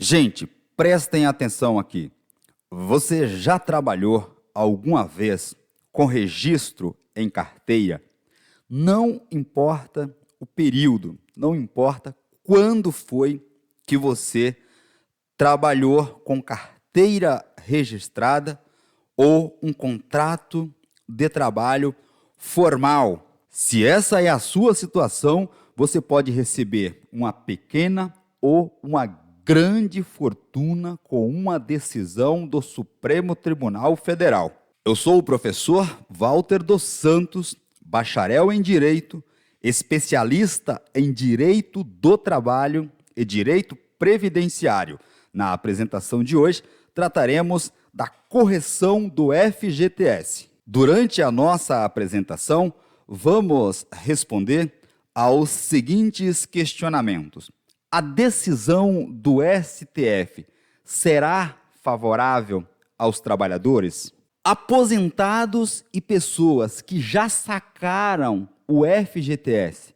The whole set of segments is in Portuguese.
Gente, prestem atenção aqui. Você já trabalhou alguma vez com registro em carteira? Não importa o período, não importa quando foi que você trabalhou com carteira registrada ou um contrato de trabalho formal. Se essa é a sua situação, você pode receber uma pequena ou uma grande fortuna com uma decisão do Supremo Tribunal Federal. Eu sou o professor Walter dos Santos, bacharel em Direito, especialista em Direito do Trabalho e Direito Previdenciário. Na apresentação de hoje, trataremos da correção do FGTS. Durante a nossa apresentação, vamos responder aos seguintes questionamentos. A decisão do STF será favorável aos trabalhadores? Aposentados e pessoas que já sacaram o FGTS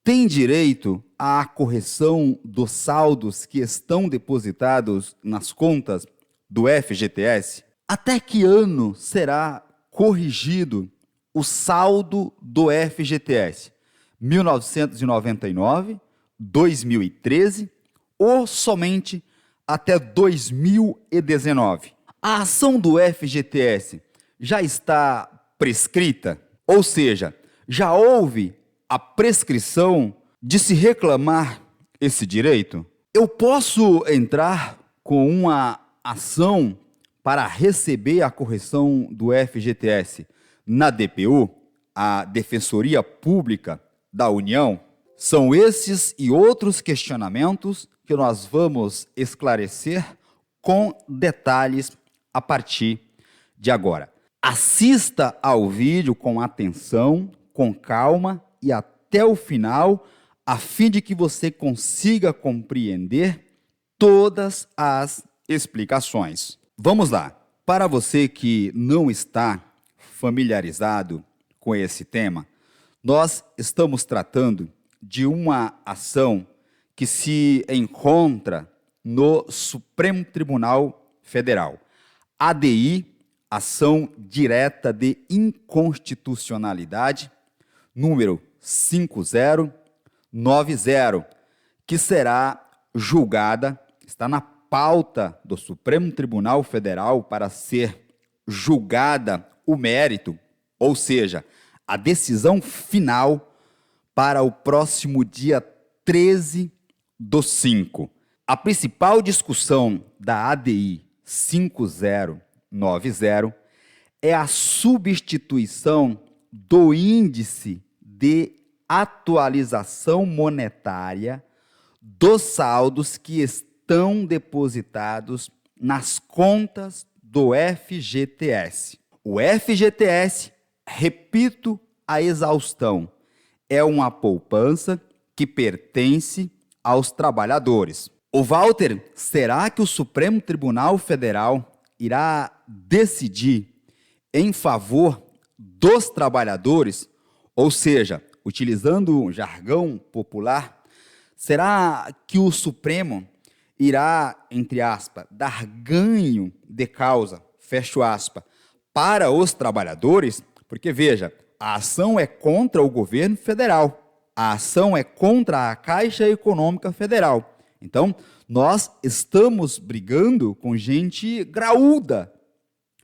têm direito à correção dos saldos que estão depositados nas contas do FGTS? Até que ano será corrigido o saldo do FGTS? 1999, 2013 ou somente até 2019? A ação do FGTS já está prescrita? Ou seja, já houve a prescrição de se reclamar esse direito? Eu posso entrar com uma ação para receber a correção do FGTS na DPU, a Defensoria Pública da União? São esses e outros questionamentos que nós vamos esclarecer com detalhes a partir de agora. Assista ao vídeo com atenção, com calma e até o final, a fim de que você consiga compreender todas as explicações. Vamos lá. Para você que não está familiarizado com esse tema, nós estamos tratando de uma ação que se encontra no Supremo Tribunal Federal. ADI, Ação Direta de Inconstitucionalidade, número 5090, que será julgada, está na pauta do Supremo Tribunal Federal para ser julgada o mérito, ou seja, a decisão final para o próximo dia 13/5. A principal discussão da ADI 5090 é a substituição do índice de atualização monetária dos saldos que estão depositados nas contas do FGTS. O FGTS, repito a exaustão, é uma poupança que pertence aos trabalhadores. O Walter, será que o Supremo Tribunal Federal irá decidir em favor dos trabalhadores? Ou seja, utilizando um jargão popular, será que o Supremo irá, entre aspas, dar ganho de causa, fecho aspas, para os trabalhadores? Porque, veja, a ação é contra o governo federal, a ação é contra a Caixa Econômica Federal. Então, nós estamos brigando com gente graúda,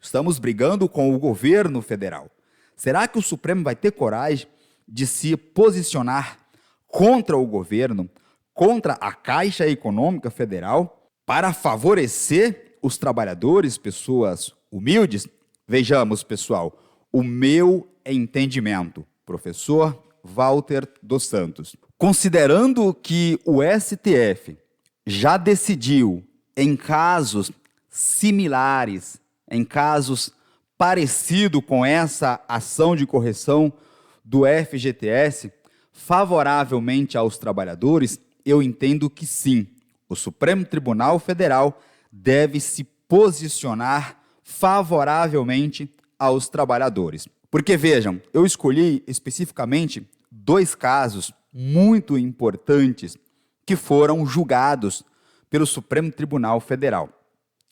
estamos brigando com o governo federal. Será que o Supremo vai ter coragem de se posicionar contra o governo, contra a Caixa Econômica Federal, para favorecer os trabalhadores, pessoas humildes? Vejamos, pessoal, o meu entendimento, professor Walter dos Santos. Considerando que o STF já decidiu em casos similares, em casos parecidos com essa ação de correção do FGTS, favoravelmente aos trabalhadores, eu entendo que sim, o Supremo Tribunal Federal deve se posicionar favoravelmente aos trabalhadores. Porque, vejam, eu escolhi especificamente 2 casos muito importantes que foram julgados pelo Supremo Tribunal Federal.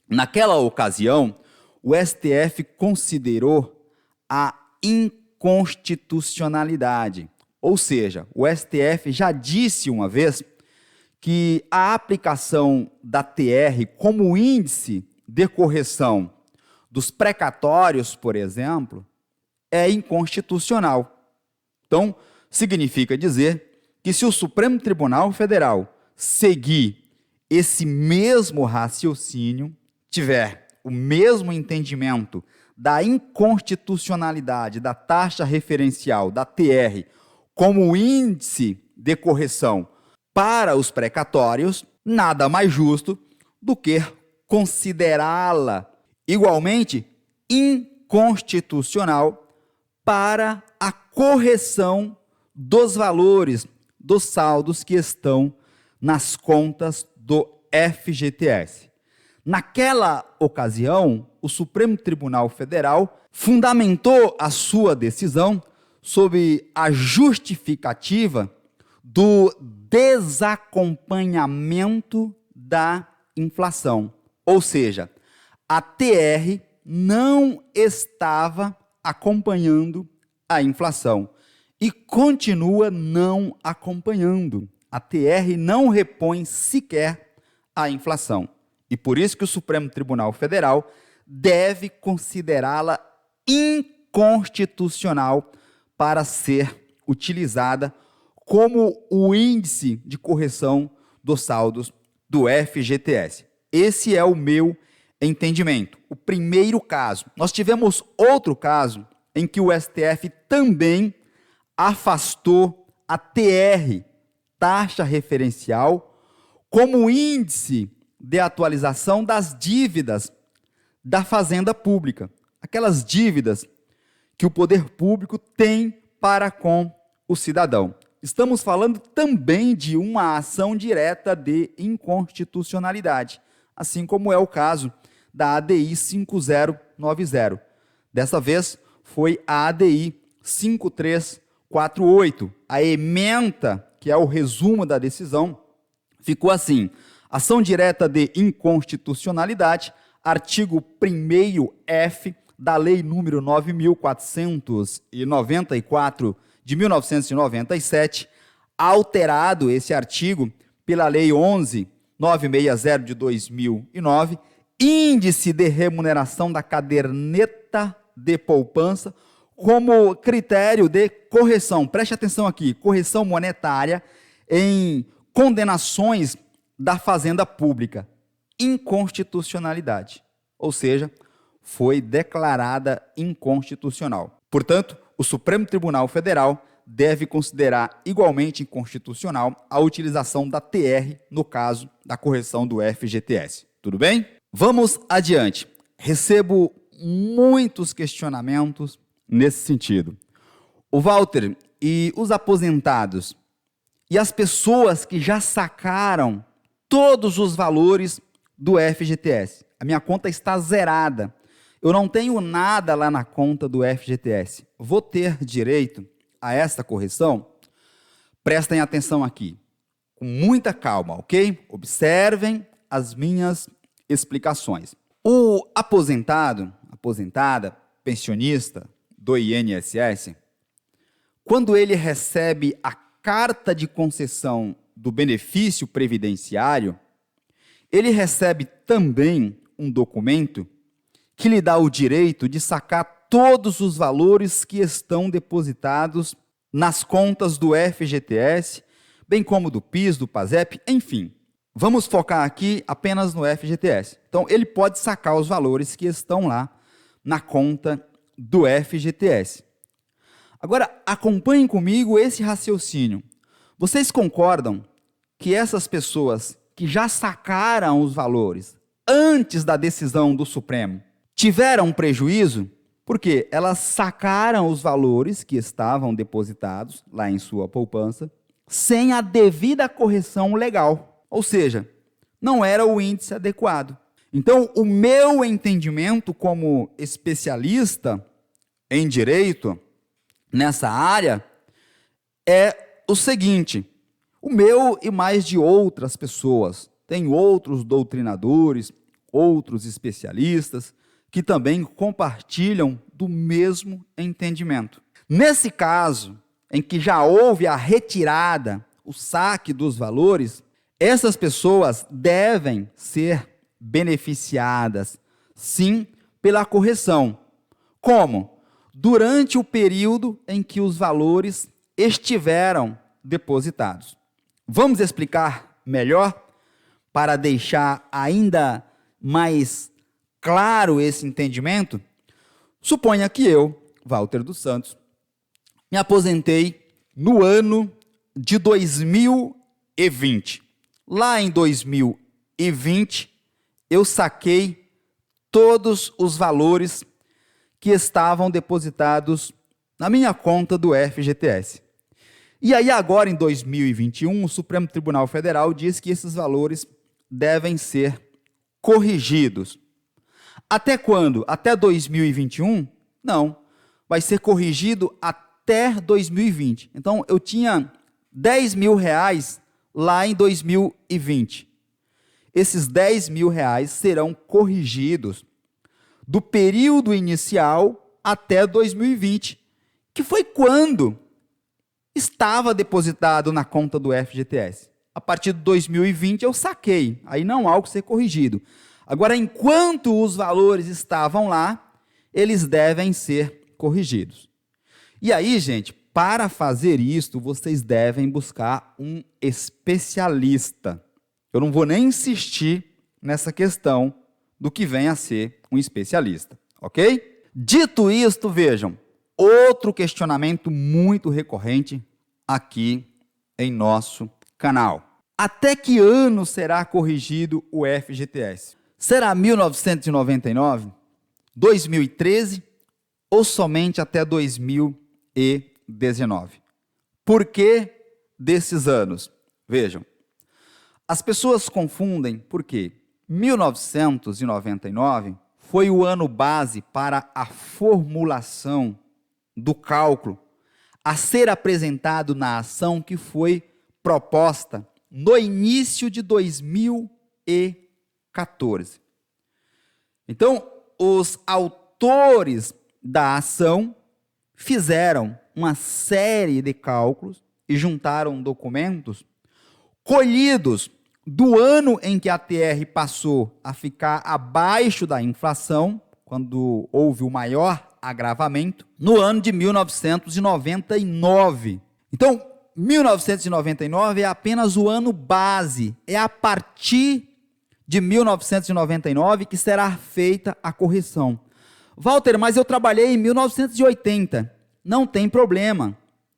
Naquela ocasião, o STF considerou a inconstitucionalidade, ou seja, o STF já disse uma vez que a aplicação da TR como índice de correção dos precatórios, por exemplo, é inconstitucional. Então, significa dizer que se o Supremo Tribunal Federal seguir esse mesmo raciocínio, tiver o mesmo entendimento da inconstitucionalidade da taxa referencial, da TR, como índice de correção para os precatórios, nada mais justo do que considerá-la igualmente inconstitucional para a correção dos valores dos saldos que estão nas contas do FGTS. Naquela ocasião, o Supremo Tribunal Federal fundamentou a sua decisão sob a justificativa do desacompanhamento da inflação. Ou seja, a TR não estava acompanhando a inflação e continua não acompanhando. A TR não repõe sequer a inflação. E por isso que o Supremo Tribunal Federal deve considerá-la inconstitucional para ser utilizada como o índice de correção dos saldos do FGTS. Esse é o meu entendimento. O primeiro caso. Nós tivemos outro caso em que o STF também afastou a TR, taxa referencial, como índice de atualização das dívidas da Fazenda Pública. Aquelas dívidas que o poder público tem para com o cidadão. Estamos falando também de uma ação direta de inconstitucionalidade, assim como é o caso da ADI 5090. Dessa vez foi a ADI 5348. A ementa, que é o resumo da decisão, ficou assim: ação direta de inconstitucionalidade, artigo 1º-F da Lei número 9.494 de 1997, alterado esse artigo pela Lei 11.960 de 2009, índice de remuneração da caderneta de poupança como critério de correção. Preste atenção aqui, correção monetária em condenações da Fazenda Pública. Inconstitucionalidade, ou seja, foi declarada inconstitucional. Portanto, o Supremo Tribunal Federal deve considerar igualmente inconstitucional a utilização da TR no caso da correção do FGTS. Tudo bem? Vamos adiante. Recebo muitos questionamentos nesse sentido. O Walter, e os aposentados e as pessoas que já sacaram todos os valores do FGTS? A minha conta está zerada. Eu não tenho nada lá na conta do FGTS. Vou ter direito a esta correção? Prestem atenção aqui, com muita calma, ok? Observem as minhas explicações. O aposentado, aposentada, pensionista do INSS, quando ele recebe a carta de concessão do benefício previdenciário, ele recebe também um documento que lhe dá o direito de sacar todos os valores que estão depositados nas contas do FGTS, bem como do PIS, do PASEP, enfim. Vamos focar aqui apenas no FGTS. Então, ele pode sacar os valores que estão lá na conta do FGTS. Agora, acompanhem comigo esse raciocínio. Vocês concordam que essas pessoas que já sacaram os valores antes da decisão do Supremo tiveram prejuízo? Porque elas sacaram os valores que estavam depositados lá em sua poupança sem a devida correção legal. Ou seja, não era o índice adequado. Então, o meu entendimento como especialista em direito nessa área é o seguinte: o meu e mais de outras pessoas tem outros doutrinadores, outros especialistas, que também compartilham do mesmo entendimento. Nesse caso, em que já houve a retirada, o saque dos valores, essas pessoas devem ser beneficiadas, sim, pela correção. Como? Durante o período em que os valores estiveram depositados. Vamos explicar melhor para deixar ainda mais claro esse entendimento? Suponha que eu, Walter dos Santos, me aposentei no ano de 2020. Lá em 2020, eu saquei todos os valores que estavam depositados na minha conta do FGTS. E aí agora, em 2021, o Supremo Tribunal Federal diz que esses valores devem ser corrigidos. Até quando? Até 2021? Não. Vai ser corrigido até 2020. Então, eu tinha 10 mil reais lá em 2020. Esses 10 mil reais serão corrigidos do período inicial até 2020, que foi quando estava depositado na conta do FGTS. A partir de 2020 eu saquei, aí não há o que ser corrigido. Agora, enquanto os valores estavam lá, eles devem ser corrigidos. E aí, gente, para fazer isto, vocês devem buscar um especialista. Eu não vou nem insistir nessa questão do que vem a ser um especialista, ok? Dito isto, vejam, outro questionamento muito recorrente aqui em nosso canal. Até que ano será corrigido o FGTS? Será 1999, 2013 ou somente até 2019? Por que desses anos? Vejam, as pessoas confundem porque 1999 foi o ano base para a formulação do cálculo a ser apresentado na ação que foi proposta no início de 2014. Então, os autores da ação fizeram uma série de cálculos e juntaram documentos colhidos do ano em que a TR passou a ficar abaixo da inflação, quando houve o maior agravamento, no ano de 1999. Então, 1999 é apenas o ano base, é a partir de 1999 que será feita a correção. Walter, mas eu trabalhei em 1980. Não tem problema.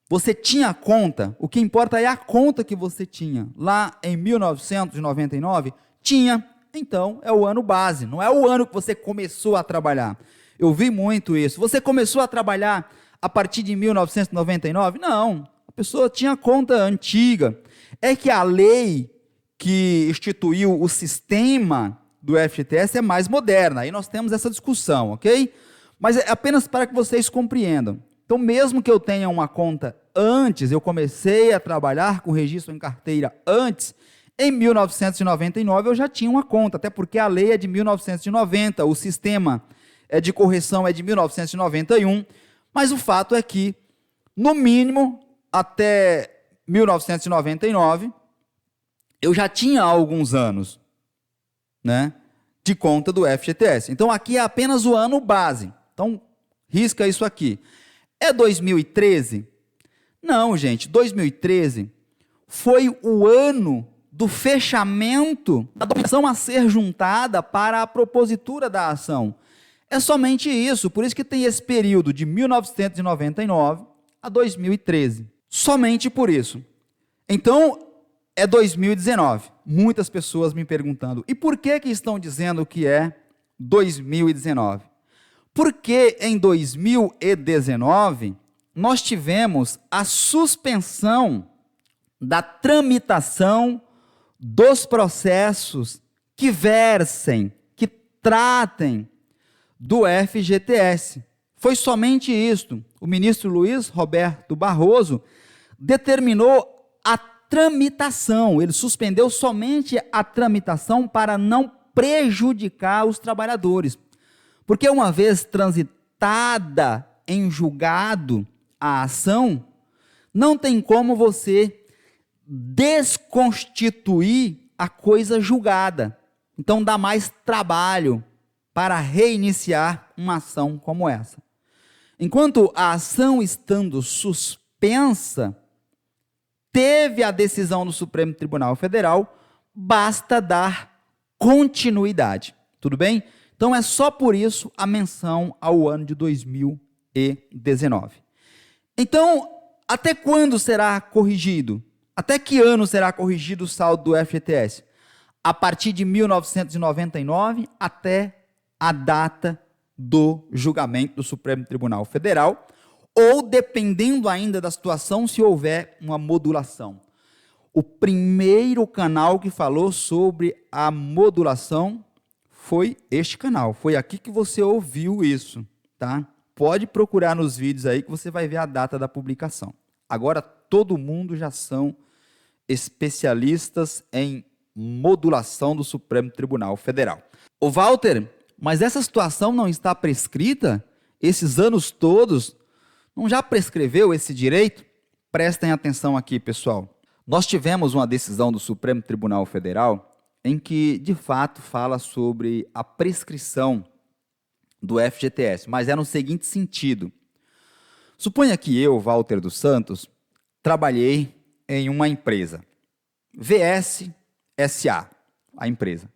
Você tinha conta, o que importa é a conta que você tinha. Lá em 1999, tinha, então é o ano base, não é o ano que você começou a trabalhar. Eu vi muito isso. Você começou a trabalhar a partir de 1999? Não, a pessoa tinha conta antiga. É que a lei que instituiu o sistema do FGTS é mais moderna, aí nós temos essa discussão, ok? Mas é apenas para que vocês compreendam. Então, mesmo que eu tenha uma conta antes, eu comecei a trabalhar com registro em carteira antes, em 1999 eu já tinha uma conta, até porque a lei é de 1990, o sistema de correção é de 1991, mas o fato é que, no mínimo, até 1999, eu já tinha alguns anos, né, de conta do FGTS. Então, aqui é apenas o ano base. Então, risca isso aqui. É 2013? Não, gente, 2013 foi o ano do fechamento da documentação a ser juntada para a propositura da ação. É somente isso, por isso que tem esse período de 1999 a 2013. Somente por isso. Então, é 2019. Muitas pessoas me perguntando, e por que estão dizendo que é 2019? Porque em 2019, nós tivemos a suspensão da tramitação dos processos que versem, que tratem do FGTS. Foi somente isto. O ministro Luiz Roberto Barroso determinou a tramitação. Ele suspendeu somente a tramitação para não prejudicar os trabalhadores. Porque uma vez transitada em julgado a ação, não tem como você desconstituir a coisa julgada. Então dá mais trabalho para reiniciar uma ação como essa. Enquanto a ação estando suspensa, teve a decisão do Supremo Tribunal Federal, basta dar continuidade. Tudo bem? Então é só por isso a menção ao ano de 2019. Então, até quando será corrigido? Até que ano será corrigido o saldo do FGTS? A partir de 1999 até a data do julgamento do Supremo Tribunal Federal, ou dependendo ainda da situação, se houver uma modulação. O primeiro canal que falou sobre a modulação foi este canal. Foi aqui que você ouviu isso, tá? Pode procurar nos vídeos aí que você vai ver a data da publicação. Agora todo mundo já são especialistas em modulação do Supremo Tribunal Federal. Ô Walter, mas essa situação não está prescrita? Esses anos todos, não já prescreveu esse direito? Prestem atenção aqui, pessoal. Nós tivemos uma decisão do Supremo Tribunal Federal em que, de fato, fala sobre a prescrição do FGTS, mas é no seguinte sentido. Suponha que eu, Walter dos Santos, trabalhei em uma empresa, VS SA, a empresa.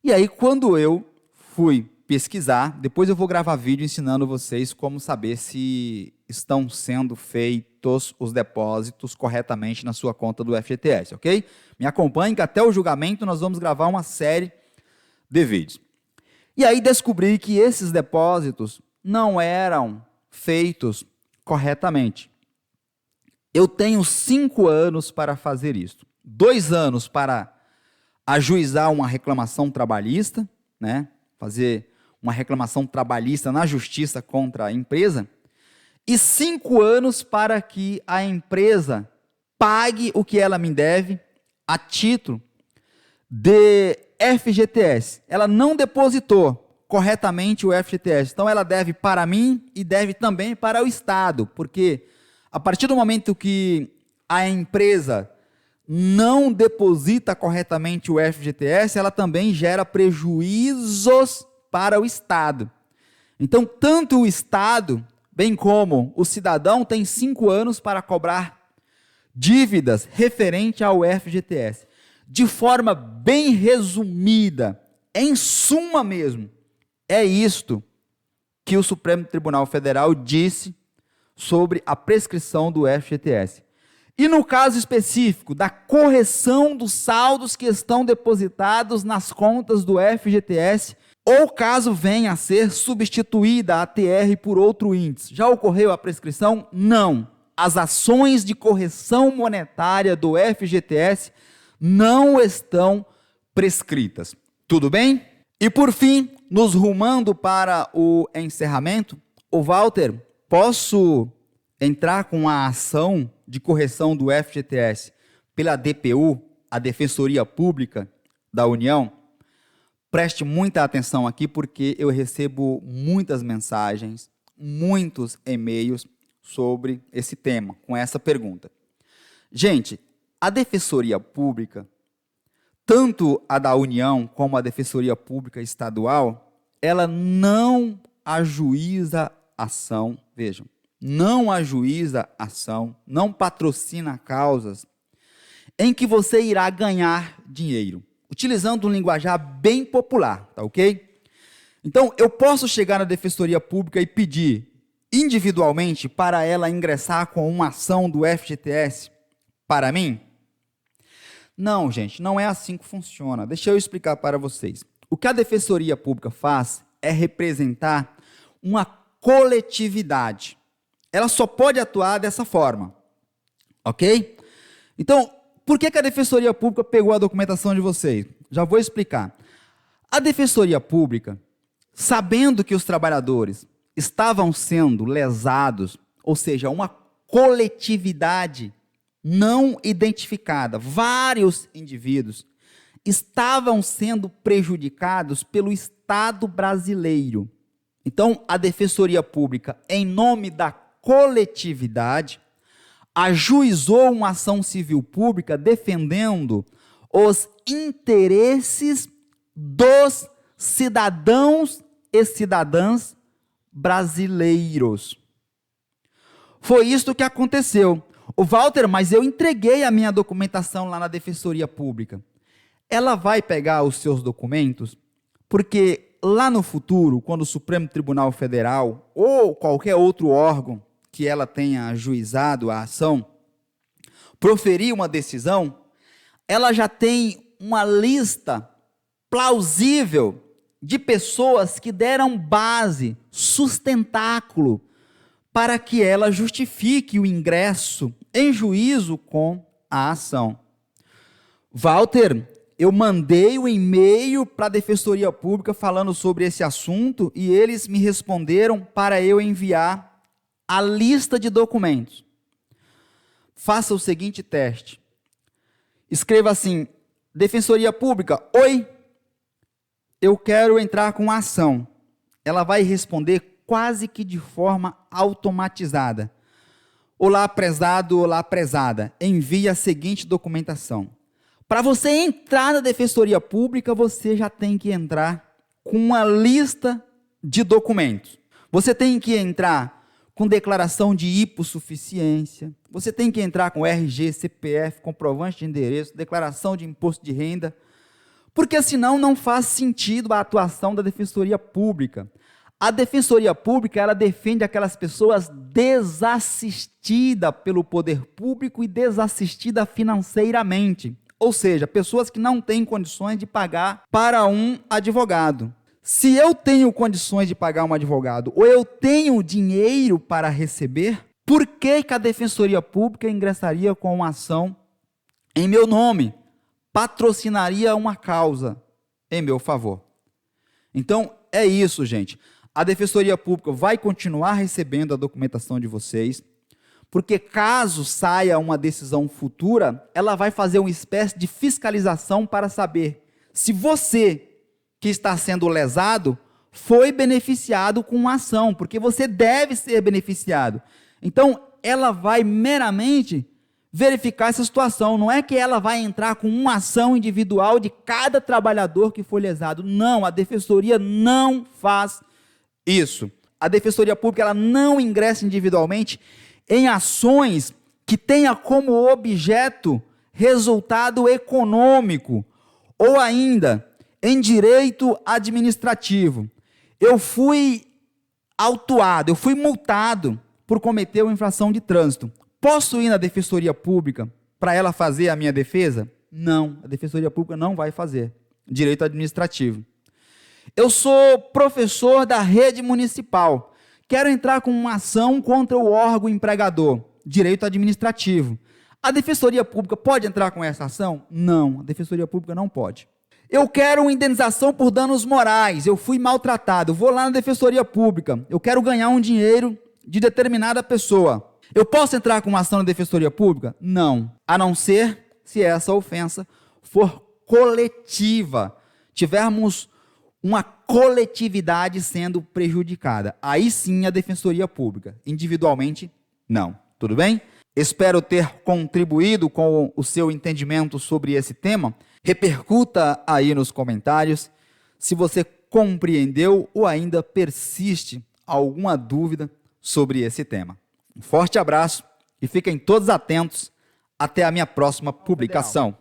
E aí, quando eu fui pesquisar, depois eu vou gravar vídeo ensinando vocês como saber se estão sendo feitos os depósitos corretamente na sua conta do FGTS, ok? Me acompanhem que até o julgamento nós vamos gravar uma série de vídeos. E aí descobri que esses depósitos não eram feitos corretamente. Eu tenho 5 anos para fazer isso. 2 anos para ajuizar uma reclamação trabalhista, né? Fazer uma reclamação trabalhista na justiça contra a empresa, e 5 anos para que a empresa pague o que ela me deve a título de FGTS. Ela não depositou corretamente o FGTS, então ela deve para mim e deve também para o Estado, porque a partir do momento que a empresa não deposita corretamente o FGTS, ela também gera prejuízos para o Estado. Então, tanto o Estado, bem como o cidadão, tem 5 anos para cobrar dívidas referente ao FGTS. De forma bem resumida, em suma mesmo, é isto que o Supremo Tribunal Federal disse sobre a prescrição do FGTS. E no caso específico da correção dos saldos que estão depositados nas contas do FGTS, ou caso venha a ser substituída a TR por outro índice. Já ocorreu a prescrição? Não. As ações de correção monetária do FGTS não estão prescritas. Tudo bem? E por fim, nos rumando para o encerramento, o Walter, posso entrar com a ação de correção do FGTS pela DPU, a Defensoria Pública da União? Preste muita atenção aqui, porque eu recebo muitas mensagens, muitos e-mails sobre esse tema, com essa pergunta. Gente, a Defensoria Pública, tanto a da União como a Defensoria Pública Estadual, ela não ajuiza ação, vejam, não ajuiza ação, não patrocina causas em que você irá ganhar dinheiro, utilizando um linguajar bem popular, tá ok? Então, eu posso chegar na Defensoria Pública e pedir individualmente para ela ingressar com uma ação do FGTS para mim? Não, gente, não é assim que funciona. Deixa eu explicar para vocês. O que a Defensoria Pública faz é representar uma coletividade. Ela só pode atuar dessa forma, ok? Então, por que a Defensoria Pública pegou a documentação de vocês? Já vou explicar. A Defensoria Pública, sabendo que os trabalhadores estavam sendo lesados, ou seja, uma coletividade não identificada, vários indivíduos, estavam sendo prejudicados pelo Estado brasileiro. Então, a Defensoria Pública, em nome da coletividade, ajuizou uma ação civil pública defendendo os interesses dos cidadãos e cidadãs brasileiros. Foi isso que aconteceu. O Walter, mas eu entreguei a minha documentação lá na Defensoria Pública. Ela vai pegar os seus documentos, porque lá no futuro, quando o Supremo Tribunal Federal ou qualquer outro órgão que ela tenha ajuizado a ação, proferir uma decisão, ela já tem uma lista plausível de pessoas que deram base, sustentáculo, para que ela justifique o ingresso em juízo com a ação. Walter, eu mandei um e-mail para a Defensoria Pública falando sobre esse assunto e eles me responderam para eu enviar a lista de documentos. Faça o seguinte teste. Escreva assim: Defensoria Pública, oi, eu quero entrar com a ação. Ela vai responder quase que de forma automatizada. Olá, prezado, olá, prezada. Envie a seguinte documentação. Para você entrar na Defensoria Pública, você já tem que entrar com uma lista de documentos. Você tem que entrar com declaração de hipossuficiência, você tem que entrar com RG, CPF, comprovante de endereço, declaração de imposto de renda, porque senão não faz sentido a atuação da Defensoria Pública. A Defensoria Pública, ela defende aquelas pessoas desassistidas pelo poder público e desassistidas financeiramente. Ou seja, pessoas que não têm condições de pagar para um advogado. Se eu tenho condições de pagar um advogado, ou eu tenho dinheiro para receber, por que a Defensoria Pública ingressaria com uma ação em meu nome? Patrocinaria uma causa em meu favor. Então, é isso, gente. A Defensoria Pública vai continuar recebendo a documentação de vocês, porque caso saia uma decisão futura, ela vai fazer uma espécie de fiscalização para saber se você, que está sendo lesado, foi beneficiado com uma ação, porque você deve ser beneficiado. Então, ela vai meramente verificar essa situação. Não é que ela vai entrar com uma ação individual de cada trabalhador que foi lesado. Não, a Defensoria não faz isso. A Defensoria Pública, ela não ingressa individualmente em ações que tenha como objeto resultado econômico ou ainda em direito administrativo. Eu fui autuado, eu fui multado por cometer uma infração de trânsito. Posso ir na Defensoria Pública para ela fazer a minha defesa? Não, a Defensoria Pública não vai fazer. Direito administrativo. Eu sou professor da rede municipal. Quero entrar com uma ação contra o órgão empregador. Direito administrativo. A Defensoria Pública pode entrar com essa ação? Não, a Defensoria Pública não pode. Eu quero uma indenização por danos morais. Eu fui maltratado. Vou lá na Defensoria Pública. Eu quero ganhar um dinheiro de determinada pessoa. Eu posso entrar com uma ação na Defensoria Pública? Não. A não ser se essa ofensa for coletiva. Tivermos uma coletividade sendo prejudicada. Aí sim a Defensoria Pública. Individualmente, não. Tudo bem? Espero ter contribuído com o seu entendimento sobre esse tema. Repercuta aí nos comentários se você compreendeu ou ainda persiste alguma dúvida sobre esse tema. Um forte abraço e fiquem todos atentos até a minha próxima publicação.